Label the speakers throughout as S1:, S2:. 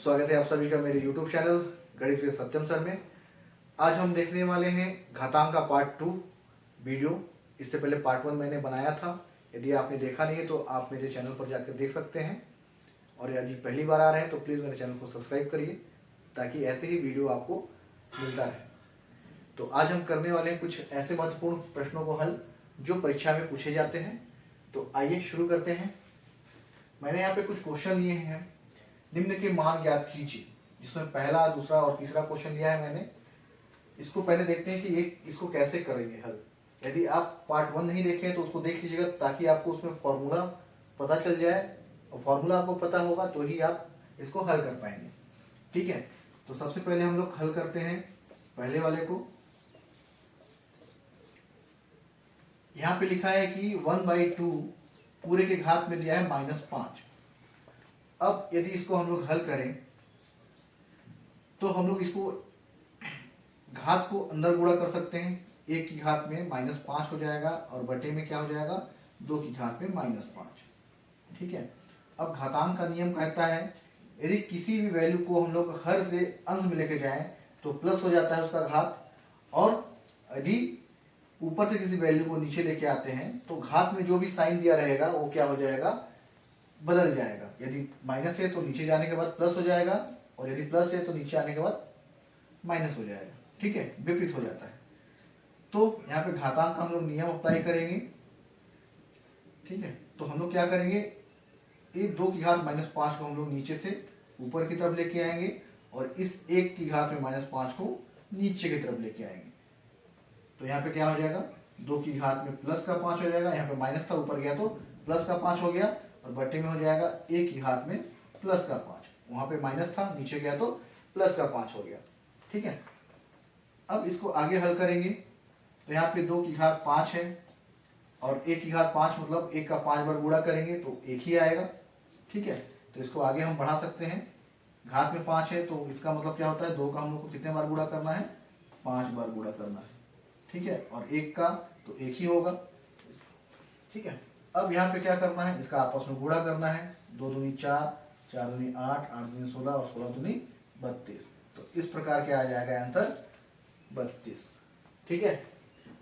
S1: स्वागत है आप सभी का मेरे YouTube चैनल गणित विद सत्यम सर में। आज हम देखने वाले हैं घातांक का पार्ट 2 वीडियो। इससे पहले पार्ट 1 मैंने बनाया था। यदि आपने देखा नहीं है तो आप मेरे चैनल पर जाकर देख सकते हैं, और यदि पहली बार आ रहे हैं तो प्लीज़ मेरे चैनल को सब्सक्राइब करिए ताकि ऐसे ही वीडियो आपको मिलता रहे। तो आज हम करने वाले हैं कुछ ऐसे महत्वपूर्ण प्रश्नों को हल जो परीक्षा में पूछे जाते हैं। तो आइए शुरू करते हैं। मैंने यहाँ पे कुछ क्वेश्चन लिए हैं। निम्न के मान ज्ञात कीजिए, जिसमें पहला, दूसरा और तीसरा क्वेश्चन लिया है मैंने। इसको पहले देखते हैं कि इसको कैसे करेंगे हल। यदि आप पार्ट 1 नहीं देखे हैं तो उसको देख लीजिएगा ताकि आपको उसमें फॉर्मूला पता चल जाए, और फॉर्मूला आपको पता होगा तो ही आप इसको हल कर पाएंगे। ठीक है, तो सबसे पहले हम लोग हल करते हैं पहले वाले को। यहाँ पे लिखा है कि 1/2 पूरे के घात में दिया है -5। अब यदि इसको हम लोग हल करें तो हम लोग इसको घात को अंदर गुणा कर सकते हैं। 1 की घात में -5 हो जाएगा और बटे में क्या हो जाएगा, 2 की घात में -5। ठीक है, अब घातांक का नियम कहता है यदि किसी भी वैल्यू को हम लोग हर से अंश में लेके जाएं तो प्लस हो जाता है उसका घात, और यदि ऊपर से किसी वैल्यू को नीचे लेके आते हैं तो घात में जो भी साइन दिया रहेगा वो क्या हो जाएगा, बदल जाएगा। यदि माइनस है तो नीचे जाने के बाद प्लस हो जाएगा, और यदि प्लस है तो नीचे आने के बाद माइनस हो जाएगा। ठीक है, विपरीत हो जाता है। तो यहाँ पे घातांक का हम लोग नियम अप्लाई करेंगे। ठीक है, तो हम लोग क्या करेंगे, ये 2 की घात -5 को हम लोग नीचे से ऊपर की तरफ लेके आएंगे, और इस 1 की घात में -5 को नीचे की तरफ लेके आएंगे। तो यहाँ पे क्या हो जाएगा, 2 की घात में +5 हो जाएगा। यहाँ पे माइनस था, ऊपर गया तो +5 हो गया, और बटे में हो जाएगा 1 की घात में +5। वहां पे माइनस था, नीचे गया तो +5 हो गया। ठीक है, अब इसको आगे हल करेंगे तो यहाँ पे 2 की घात 5 है, और 1 की घात 5 मतलब 1 का 5 बार गुणा करेंगे तो 1 ही आएगा। ठीक है, तो इसको आगे हम बढ़ा सकते हैं। घात में 5 है तो इसका मतलब क्या होता है, 2 का हम लोग को कितने बार गुणा करना है, 5 बार गुणा करना है। ठीक है, और 1 का तो 1 ही होगा। ठीक है, अब यहाँ पे क्या करना है, इसका आपस में गुणा करना है। 2 दूनी 4, 4 दूनी 8, 8 दूनी 16 और 16 दूनी 32। तो इस प्रकार के आ जाएगा आंसर 32। ठीक है,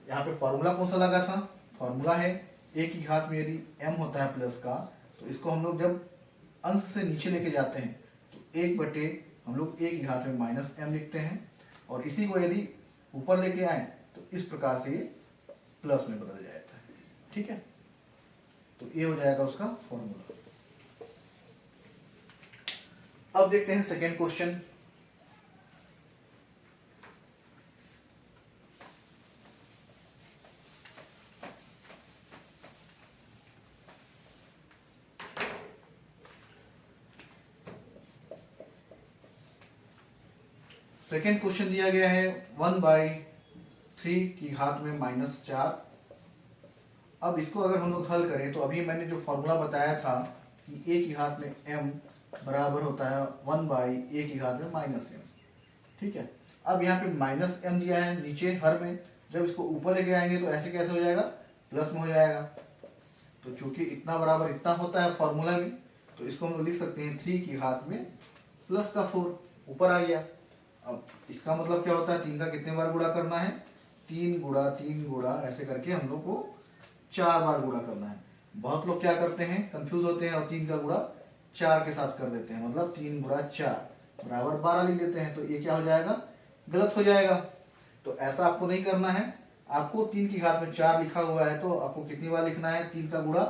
S1: यहाँ पे फॉर्मूला कौन सा लगा था, फॉर्मूला है 1 की घात में यदि m होता है प्लस का, तो इसको हम लोग जब अंश से नीचे लेके जाते हैं तो 1 बटे हम लोग 1 की घात में -m लिखते हैं, और इसी को यदि ऊपर लेके आए तो इस प्रकार से ये प्लस में बदल जाता है। ठीक है, तो ये हो जाएगा उसका फॉर्मूला। अब देखते हैं सेकेंड क्वेश्चन। सेकेंड क्वेश्चन दिया गया है 1/3 की घात में -4। अब इसको अगर हम लोग हल करें तो अभी मैंने जो फॉर्मूला बताया था कि a की घात में m बराबर होता है 1/a की घात में -m। ठीक है, अब यहाँ पे -m दिया है नीचे हर में, जब इसको ऊपर लेके आएंगे तो ऐसे कैसे हो जाएगा, प्लस में हो जाएगा। तो चूंकि इतना बराबर इतना होता है फॉर्मूला में, तो इसको हम लोग लिख सकते हैं 3 की घात में +4 ऊपर आ गया। अब इसका मतलब क्या होता है, 3 का कितने बार गुणा करना है, 3 गुणा 3 गुणा ऐसे करके हम लोग को 4 बार गुणा करना है। बहुत लोग क्या करते हैं, कंफ्यूज होते हैं और 3 का गुणा 4 के साथ कर देते हैं, मतलब 3 गुणा 4 बराबर 12 लिख देते हैं। तो ये क्या हो जाएगा, गलत हो जाएगा। तो ऐसा आपको नहीं करना है। आपको 3 की घात में 4 लिखा हुआ है तो आपको कितनी बार लिखना है, 3 का गुणा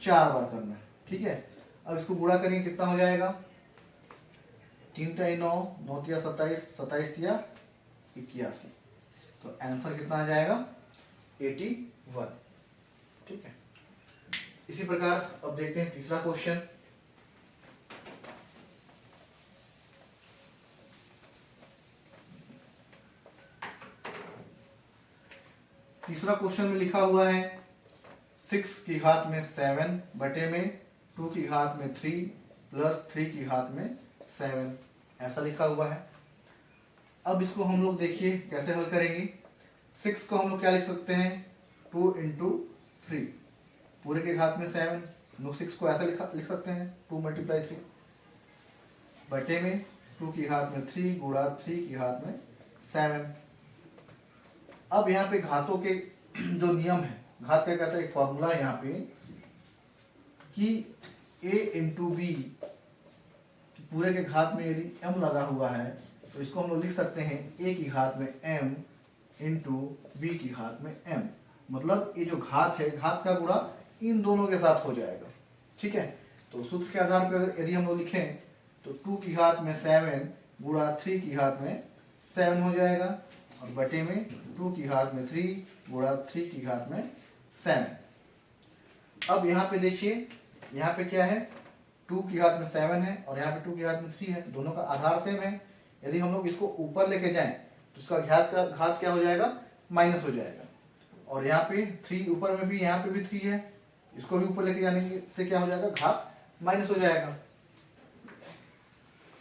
S1: 4 बार करना है। ठीक है, अब इसको गुणा करेंगे कितना हो जाएगा, 3 × 9, 9 × 27, 27 × 81। तो आंसर कितना आ जाएगा, 81। ठीक है, इसी प्रकार अब देखते हैं तीसरा क्वेश्चन। तीसरा क्वेश्चन में लिखा हुआ है 6 की घात में 7 बटे में 2 की घात में 3 प्लस 3 की घात में 7, ऐसा लिखा हुआ है। अब इसको हम लोग देखिए कैसे हल करेंगे। 6 को हम लोग क्या लिख सकते हैं, 2 × 3, पूरे के घात में 7, हम लोग 6 को ऐसा लिख सकते हैं 2 × 3, बटे में 2 की घात में 3 गुणा 3 की घात में 7। अब यहाँ पे घातों के जो नियम है, घात क्या कहता है, एक फॉर्मूला है यहाँ पे कि a इंटू बी पूरे के घात में यदि m लगा हुआ है तो इसको हम लोग लिख सकते हैं a की घात में m इंटू बी की घात में m। मतलब ये जो घात है, घात का गुणा इन दोनों के साथ हो जाएगा। ठीक है, तो सूत्र के आधार पर यदि हम लोग लिखें तो 2 की घात में 7 गुणा 3 की घात में 7 हो जाएगा, और बटे में 2 की घात में 3 गुणा 3 की घात में 7। अब यहाँ पे देखिए, यहाँ पे क्या है, 2 की घात में 7 है और यहाँ पे 2 की घात में 3 है, दोनों का आधार सेम है। यदि हम लोग इसको ऊपर लेके जाएं तो इसका घात क्या हो जाएगा, माइनस हो जाएगा। और यहाँ पे 3 ऊपर में भी, यहाँ पे भी 3 है, इसको भी ऊपर लेके जाने से क्या हो जाएगा, घात माइनस हो जाएगा।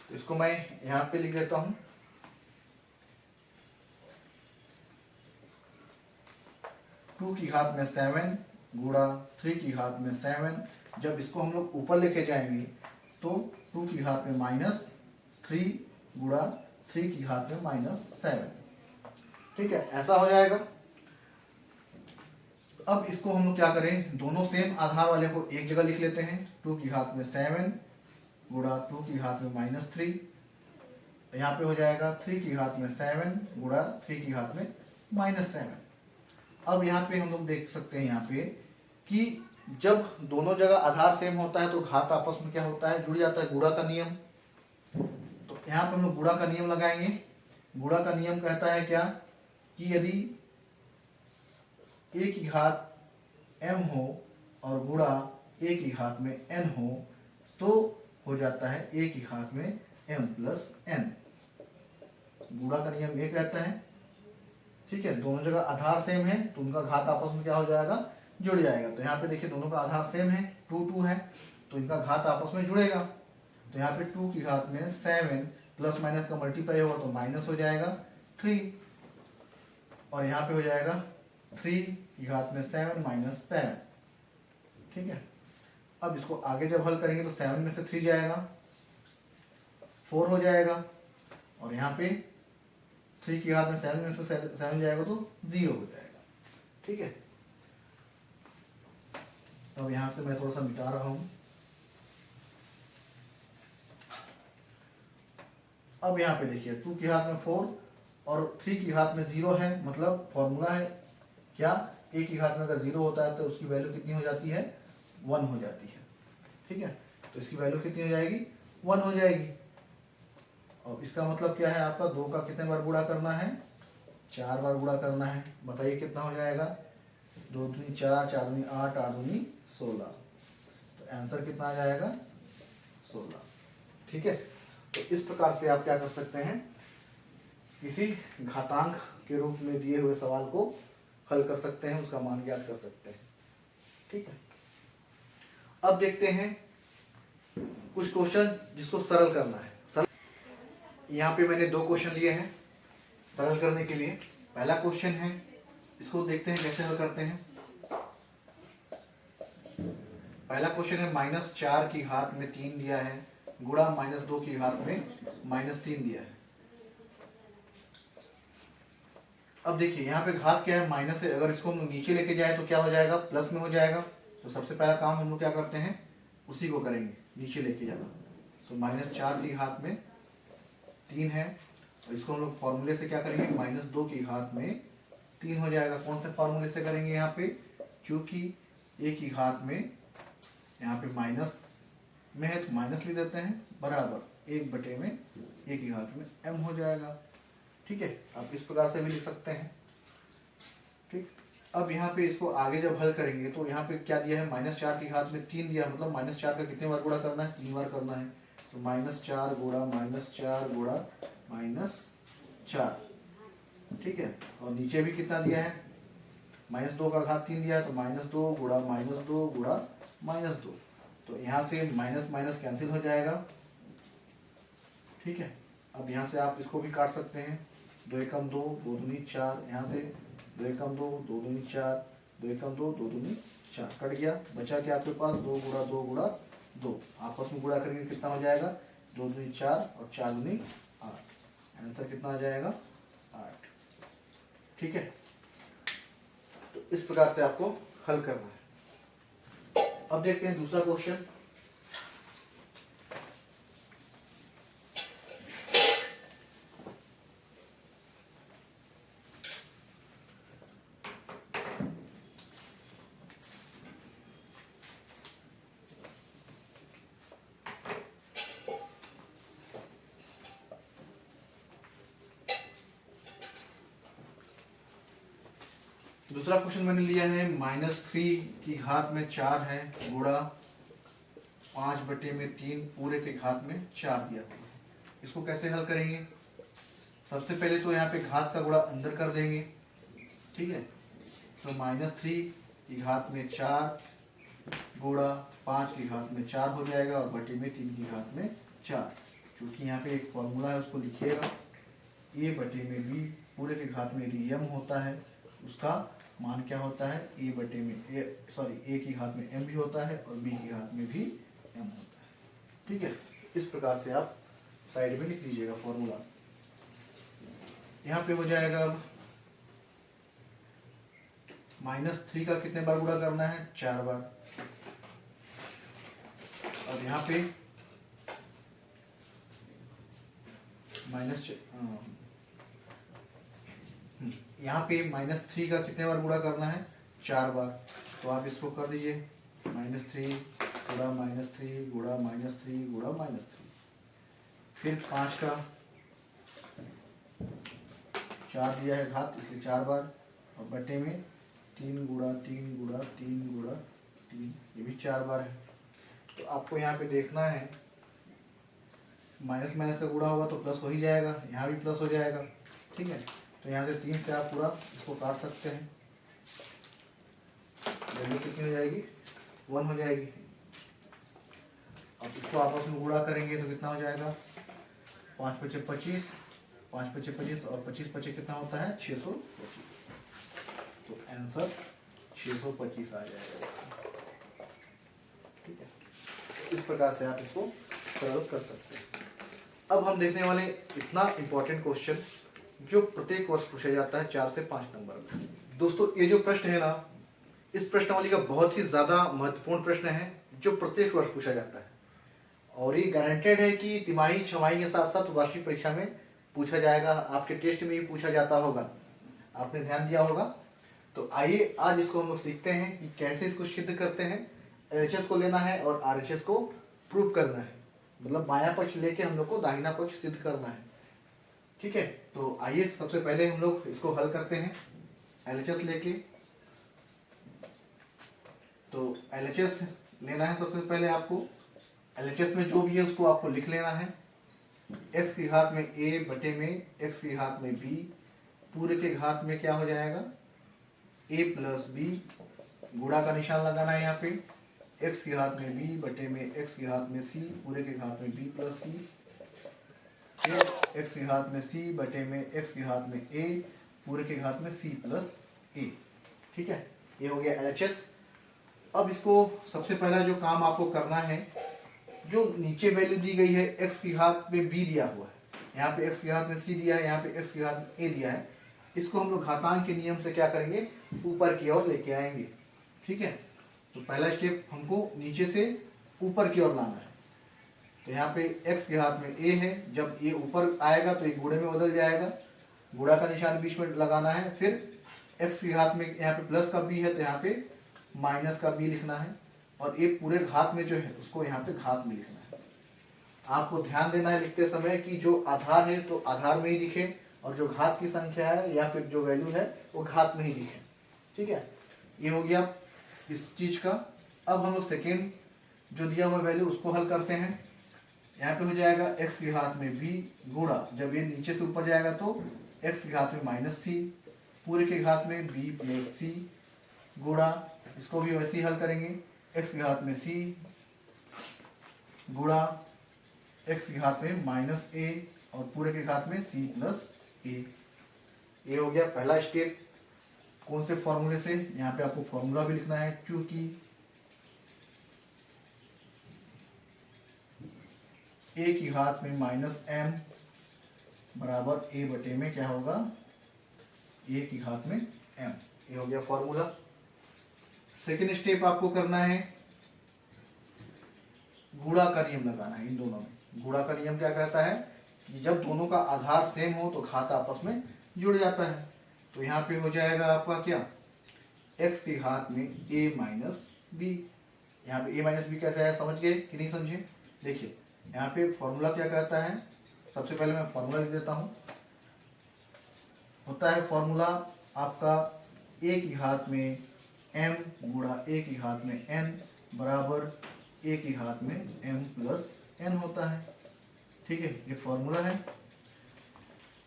S1: तो इसको मैं यहाँ पे लिख देता हूँ, टू की घात में 7 गुणा 3 की घात में 7। जब इसको हम लोग ऊपर लेके जाएंगे तो 2 की घात में -3 गुणा 3 की घात में -7। ठीक है, ऐसा हो जाएगा। अब इसको हम लोग क्या करें, दोनों सेम आधार वाले को एक जगह लिख लेते हैं। 2 की घात में 7 गुणा 2 की घात में -3, यहाँ पे हो जाएगा 3 की घात में 7 गुणा 3 की घात में -7। अब यहाँ पे हम लोग देख सकते हैं यहाँ पे कि जब दोनों जगह आधार सेम होता है तो घात आपस में क्या होता है, जुड़ जाता है, गुणा का नियम। तो यहाँ पे हम लोग गुणा का नियम लगाएंगे। गुणा का नियम कहता है क्या, कि यदि a की घात m हो और गुणा a की घात में n हो तो हो जाता है a की घात में m प्लस n। गुणा का नियम ये कहता है। ठीक है, दोनों जगह आधार सेम है तो उनका घात आपस में क्या हो जाएगा, जुड़ जाएगा। तो यहाँ पे देखिए दोनों का आधार सेम है, 2 2 है, तो इनका घात आपस में जुड़ेगा। तो यहाँ पे 2 की घात में 7 प्लस माइनस का मल्टीप्लाई होगा तो माइनस हो जाएगा 3, और यहाँ पे हो जाएगा 3 की घात में 7 माइनस 7। ठीक है, अब इसको आगे जब हल करेंगे तो 7 में से 3 जाएगा, 4 हो जाएगा, और यहाँ पे 3 की घात में 7 में से 7 जाएगा तो 0 हो जाएगा। ठीक है, अब यहाँ से मैं थोड़ा सा मिटा रहा हूँ। अब यहाँ पे देखिए 2 की घात में 4 और 3 की घात में 0 है, मतलब फॉर्मूला है क्या, a की घात में अगर 0 होता है तो उसकी वैल्यू कितनी हो जाती है, 1 हो जाती है। ठीक है, तो इसकी वैल्यू कितनी हो जाएगी, 1 हो जाएगी। और इसका मतलब क्या है, आपका 2 का कितने बार गुणा करना है, 4 बार गुणा करना है। बताइए कितना हो जाएगा, 2 दूनी 4, 4 दूनी 8, 8 दूनी 16। तो आंसर कितना आ जाएगा, 16। ठीक है, तो इस प्रकार से आप क्या कर सकते हैं, किसी घातांक के रूप में दिए हुए सवाल को हल कर सकते हैं, उसका मान ज्ञात कर सकते हैं। ठीक है, अब देखते हैं कुछ क्वेश्चन जिसको सरल करना है। यहाँ पे मैंने 2 क्वेश्चन लिए हैं सरल करने के लिए। पहला क्वेश्चन है, इसको देखते हैं कैसे हल करते हैं। पहला क्वेश्चन है -4 की घात में 3 दिया है गुणा -2 की घात में -3 दिया है। अब देखिए यहाँ पे घात क्या है, माइनस है, अगर इसको हम नीचे लेके जाए तो क्या हो जाएगा, प्लस में हो जाएगा। तो सबसे पहला काम हम लोग क्या करते हैं, उसी को करेंगे, नीचे लेके जाना। तो -4 की घात में 3 है, तो इसको हम लोग फॉर्मूले से क्या करेंगे, -2 की घात में 3 हो जाएगा। कौन से फॉर्मूले से करेंगे यहाँ पे, क्योंकि a की घात में यहाँ पे माइनस में है तो माइनस लिख देते हैं, बराबर 1 बटे में a की घात में m हो जाएगा। ठीक है, आप इस प्रकार से भी लिख सकते हैं। ठीक, अब यहाँ पे इसको आगे जब हल करेंगे तो यहाँ पे क्या दिया है, -4 की घात में 3 दिया, मतलब -4 का कितने बार गुणा करना है, 3 बार करना है। तो -4 गुणा -4 गुणा -4। ठीक है, और नीचे भी कितना दिया है, -2 का घात 3 दिया है, तो -2 गुणा -2 गुणा -2। तो यहाँ से माइनस माइनस कैंसिल हो जाएगा। ठीक है, अब यहाँ से आप इसको भी काट सकते हैं, 2 एकम 2, 2 दूनी 4, यहाँ से 2 एकम 2, 2 दूनी 4, 2 एकम 2, 2 दूनी 4, कट गया। बचा क्या आपके पास, 2 गुणा 2 गुणा 2, आपस में गुणा करेंगे कितना हो जाएगा, 2 दूनी 4 और 4 दूनी 8। आंसर कितना आ जाएगा? 8। ठीक है, तो इस प्रकार से आपको हल करना है। अब देखते हैं दूसरा क्वेश्चन। दूसरा क्वेश्चन मैंने लिया है -3 की घात में 4 है गुणा 5/3 पूरे के घात में 4 दिया हुआ है। इसको कैसे हल करेंगे? सबसे पहले तो यहाँ पे घात का गुणा अंदर कर देंगे। ठीक है, तो -3 की घात में 4 गुणा 5 की घात में 4 हो जाएगा और बटे में 3 की घात में 4। क्योंकि यहाँ पे एक फॉर्मूला है उसको लिखिएगा, a बटे में b पूरे के घात में यदि m होता है उसका मान क्या होता है? a बटे में a की घात में m भी होता है और b की घात में भी m होता है। ठीक है, इस प्रकार से आप साइड में लिख लीजिएगा फॉर्मूला। यहाँ पे हो जाएगा अब -3 का कितने बार गुणा करना है? 4 बार। और यहाँ पे -3 का कितने बार गुणा करना है? 4 बार। तो आप इसको कर दीजिए -3 गुणा -3 गुणा -3 गुणा -3। फिर 5 का 4 दिया है घात, इसलिए 4 बार और बटे में 3 गुणा 3 गुणा 3 गुणा 3, ये भी 4 बार है। तो आपको यहाँ पे देखना है माइनस माइनस का गुणा होगा तो प्लस हो ही जाएगा, यहाँ भी प्लस हो जाएगा। ठीक है, तो यहाँ से 3 से आप पूरा इसको काट सकते हैं। वैल्यू कितनी हो जाएगी? 1 हो जाएगी। अब इसको आपस में गुणा करेंगे तो कितना हो जाएगा? 5 पचे 25, 5 पचे 25 और 25 पचे कितना होता है? 625। तो आंसर 625 आ जाएगा। ठीक है, इस प्रकार से आप इसको सरल कर सकते हैं। अब हम देखने वाले इतना इम्पोर्टेंट क्वेश्चन जो प्रत्येक वर्ष पूछा जाता है 4 से 5 नंबर में। दोस्तों ये जो प्रश्न है ना, इस प्रश्नावली का बहुत ही ज़्यादा महत्वपूर्ण प्रश्न है जो प्रत्येक वर्ष पूछा जाता है और ये गारंटेड है कि तिमाही छमाही के साथ साथ वार्षिक परीक्षा में पूछा जाएगा। आपके टेस्ट में भी पूछा जाता होगा, आपने ध्यान दिया होगा। तो आइए आज इसको हम लोग सीखते हैं कि कैसे इसको सिद्ध करते हैं। LHS को लेना है और RHS को प्रूव करना है, मतलब बायां पक्ष लेके हम लोग को दाहिना पक्ष सिद्ध करना है। ठीक है, तो आइए सबसे पहले हम लोग इसको हल करते हैं LHS लेके। तो LHS लेना है सबसे पहले आपको। LHS में जो भी है उसको आपको लिख लेना है। x की घात में a बटे में x की घात में b पूरे के घात में क्या हो जाएगा? a प्लस b, गुणा का निशान लगाना है यहाँ पे। x की घात में b बटे में x की घात में c पूरे के घात में b प्लस c, फिर x की घात में c बटे में x की घात में a पूरे के घात में c प्लस a। ठीक है, ये हो गया LHS। अब इसको सबसे पहला जो काम आपको करना है, जो नीचे वैल्यू दी गई है x की घात में b दिया हुआ है, यहाँ पे x की घात में c दिया है, यहाँ पे x की घात में a दिया है, इसको हम लोग घातांक के नियम से क्या करेंगे? ऊपर की ओर लेके आएंगे। ठीक है, तो पहला स्टेप हमको नीचे से ऊपर की ओर लाना है। तो यहाँ पे x के हाथ में a है, जब ये ऊपर आएगा तो ये गुणे में बदल जाएगा, गुणा का निशान बीच में लगाना है। फिर x के हाथ में यहाँ पे प्लस का b है तो यहाँ पे माइनस का b लिखना है और ये पूरे घात में जो है उसको यहाँ पे घात में लिखना है। आपको ध्यान देना है लिखते समय कि जो आधार है तो आधार में ही दिखे और जो घात की संख्या है या फिर जो वैल्यू है वो घात में ही दिखे। ठीक है, ये हो गया इस चीज का। अब हम लोग सेकेंड जो दिया हुआ वैल्यू उसको हल करते हैं। यहाँ पे हो जाएगा x की घात में b गुणा, जब ये नीचे से ऊपर जाएगा तो x की घात में माइनस c पूरे के घात में b प्लस c गुणा, इसको भी वैसे ही हल करेंगे, x की घात में c गुणा x की घात में माइनस a और पूरे के घात में c प्लस a। ये हो गया पहला स्टेप। कौन से फॉर्मूले से? यहाँ पे आपको फॉर्मूला भी लिखना है, क्योंकि ए की घात में माइनस एम बराबर ए बटे में क्या होगा, ए की घात में एम। ये हो गया फॉर्मूला। सेकेंड स्टेप आपको करना है, गुणा का नियम लगाना है इन दोनों में। गुणा का नियम क्या कहता है कि जब दोनों का आधार सेम हो तो घात आपस में जुड़ जाता है। तो यहाँ पे हो जाएगा आपका क्या, x की घात में a माइनस बी। यहाँ पे a माइनस बी कैसा है, समझ गए कि नहीं समझे? देखिए यहाँ पे फॉर्मूला क्या कहता है, सबसे पहले मैं फॉर्मूला लिख देता हूँ। होता है फॉर्मूला आपका a की घात में m गुणा a की घात में n बराबर a की घात में m प्लस n होता है। ठीक है, ये फॉर्मूला है।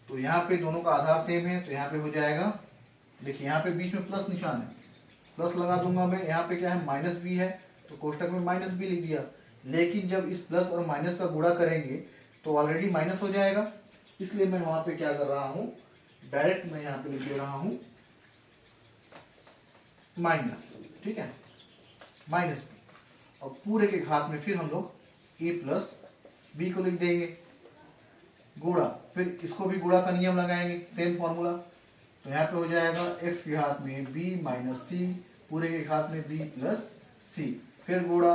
S1: तो यहाँ पे दोनों का आधार सेम है तो यहाँ पे हो जाएगा, देखिए यहाँ पे बीच में प्लस निशान है, प्लस लगा दूंगा मैं। यहाँ पे क्या है, माइनस बी है तो कोष्टक में माइनस बी लिख दिया। लेकिन जब इस प्लस और माइनस का गुणा करेंगे तो ऑलरेडी माइनस हो जाएगा, इसलिए मैं वहां पे क्या कर रहा हूँ, डायरेक्ट मैं यहाँ पे लिख दे रहा हूँ माइनस। ठीक है, माइनस बी, और पूरे के घात में फिर हम लोग ए प्लस बी को लिख देंगे गुणा, फिर इसको भी गुणा का नियम लगाएंगे, सेम फॉर्मूला। तो यहाँ पे हो जाएगा x की घात में b माइनस सी पूरे के घात में b प्लस सी, फिर गुणा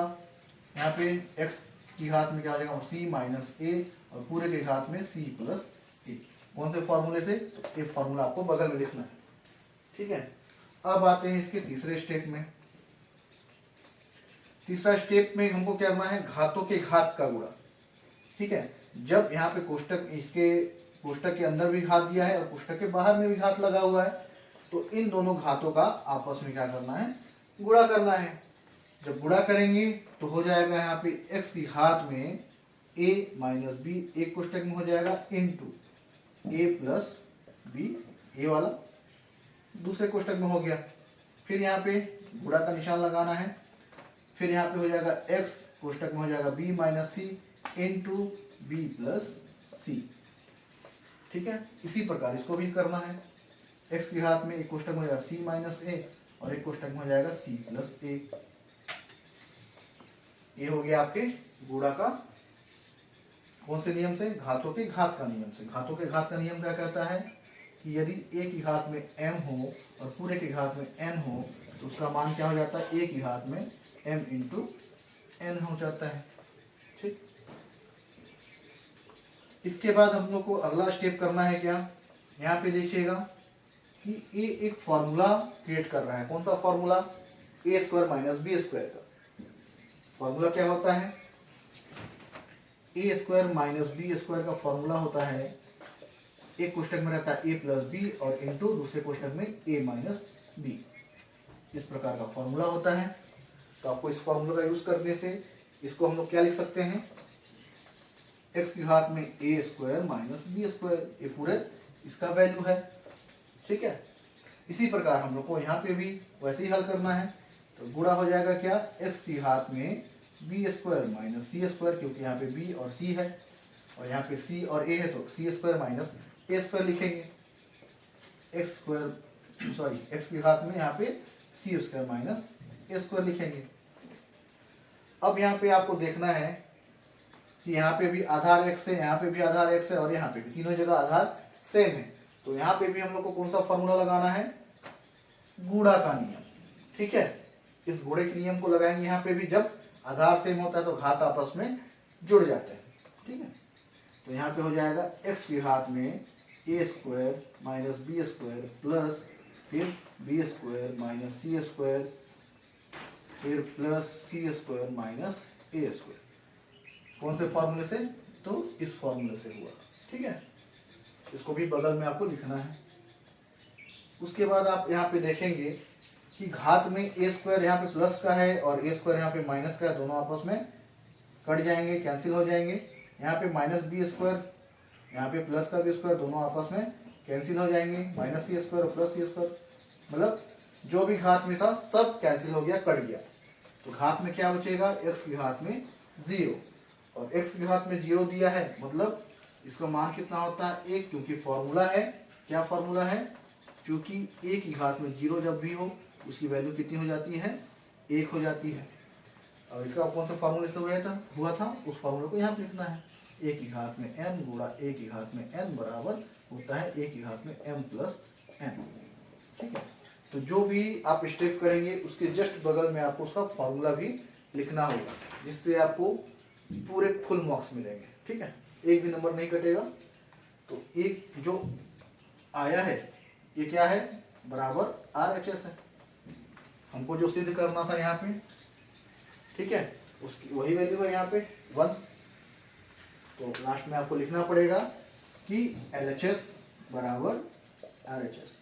S1: यहाँ पे x की घात में क्या हो जाएगा c माइनस a और पूरे के घात में c प्लस a। कौन से फॉर्मूले से, ये फॉर्मूला आपको बगल में लिखना है। ठीक है, अब आते हैं इसके तीसरे स्टेप में। तीसरा स्टेप में हमको क्या करना है, घातों के घात का गुणा। ठीक है, जब यहाँ पे कोष्टक, इसके कोष्टक के अंदर भी घात दिया है और कोष्टक के बाहर में भी घात लगा हुआ है, तो इन दोनों घातों का आपस में क्या करना है, गुणा करना है। जब गुणा करेंगे तो हो जाएगा यहाँ पे x की घात में a माइनस बी, एक कोष्टक में हो जाएगा इंटू a प्लस बी, ए वाला दूसरे कोष्टक में हो गया। फिर यहाँ पे गुणा का निशान लगाना है, फिर यहाँ पे हो जाएगा x कोष्टक में हो जाएगा b माइनस सी इंटू बी प्लस सी। ठीक है, इसी प्रकार इसको भी करना है। x की घात में एक कोष्टक में हो जाएगा c माइनस ए और एक कोष्टक में हो जाएगा c प्लस ए। ये हो गया आपके गुणा का, कौन से नियम से, घातों के घात का नियम से। घातों के घात का नियम क्या कहता है कि यदि a की घात में m हो और पूरे के घात में n हो तो उसका मान क्या हो जाता है, a की घात में m इंटू n हो जाता है। ठीक, इसके बाद हम लोग को अगला स्टेप करना है क्या, यहाँ पे देखिएगा कि ये एक फॉर्मूला क्रिएट कर रहा है। कौन सा फॉर्मूला, ए स्क्वायर माइनस बी स्क्वायर का फॉर्मूला क्या होता है, ए स्क्वायर माइनस बी स्क्वायर का फॉर्मूला होता है, एक कोष्टक में रहता है ए प्लस बी और इंटू दूसरे कोष्टक में ए माइनस बी। इस प्रकार का फॉर्मूला होता है। तो आपको इस फॉर्मूला का यूज करने से इसको हम लोग क्या लिख सकते हैं, x की घात में A square minus B square, ये पूरे इसका वैल्यू है। ठीक है, इसी प्रकार हम लोग को यहाँ पे भी वैसे ही हल करना है। तो गुणा हो जाएगा क्या, x की घात में B square minus C square, क्योंकि यहाँ पे b और c है और यहाँ पे c और a है तो सी स्क्वायर माइनस ए स्क्वायर लिखेंगे। एक्स स्क्वायर सॉरी x की घात में यहाँ पे सी स्क्वायर माइनस ए स्क्वायर लिखेंगे। अब यहाँ पे आपको देखना है कि यहाँ पे भी आधार x है, यहाँ पे भी आधार x है और यहाँ पे भी, तीनों जगह आधार सेम है। तो यहाँ पे भी हम लोग को कौन सा फॉर्मूला लगाना है, गुणा का नियम। ठीक है, इस गुणे के नियम को लगाएंगे यहाँ पे भी। जब आधार सेम होता है तो घात आपस में जुड़ जाते हैं। ठीक है, तो यहाँ पे हो जाएगा x की घात में A square minus B square plus फिर B square minus C square फिर plus C square minus A square. कौन से फॉर्मूले से, तो इस फॉर्मूले से हुआ। ठीक है, इसको भी बगल में आपको लिखना है। उसके बाद आप यहाँ पे देखेंगे कि घात में ए स्क्वायर यहाँ पे प्लस का है और ए स्क्वायर यहाँ पे माइनस का है, दोनों आपस में कट जाएंगे, कैंसिल हो जाएंगे। यहाँ पे माइनस बी स्क्वायर, यहाँ पे प्लस का बी स्क्वायर, दोनों आपस में कैंसिल हो जाएंगे। माइनस सी स्क्वायर और प्लस सी स्क्वायर, मतलब जो भी घात में था सब कैंसिल हो गया, कट गया। तो घात में क्या बचेगा, एक्स की घात में 0, और x की घात में 0 दिया है मतलब इसका मान कितना होता है 1, क्योंकि फॉर्मूला है, क्या फॉर्मूला है, क्योंकि a की घात में 0 जब भी हो उसकी वैल्यू कितनी हो जाती है, 1 हो जाती है। और इसका कौन सा फॉर्मूले से हुआ था, उस फॉर्मूले को यहाँ पे लिखना है। ए की घात में n गुणा ए की घात में n बराबर होता है ए की घात में m प्लस n। ठीक है, तो जो भी आप स्टेप करेंगे उसके जस्ट बगल में आपको उसका फॉर्मूला भी लिखना होगा, जिससे आपको पूरे फुल मार्क्स मिलेंगे। ठीक है, एक भी नंबर नहीं कटेगा। तो एक जो आया है ये क्या है, बराबर RHS है। हमको जो सिद्ध करना था यहाँ पे, ठीक है, उसकी वही वैल्यू है यहाँ पे 1। तो लास्ट में आपको लिखना पड़ेगा कि LHS बराबर RHS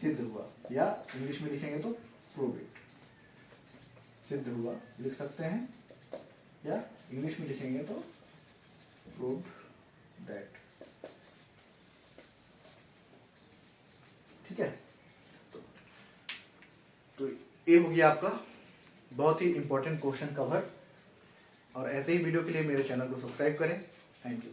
S1: सिद्ध हुआ, या इंग्लिश में लिखेंगे तो प्रूव इट, सिद्ध हुआ लिख सकते हैं, या इंग्लिश में लिखेंगे तो प्रूव दैट। ठीक है, तो ये हो गया आपका बहुत ही इंपॉर्टेंट क्वेश्चन कवर। और ऐसे ही वीडियो के लिए मेरे चैनल को सब्सक्राइब करें। Thank you.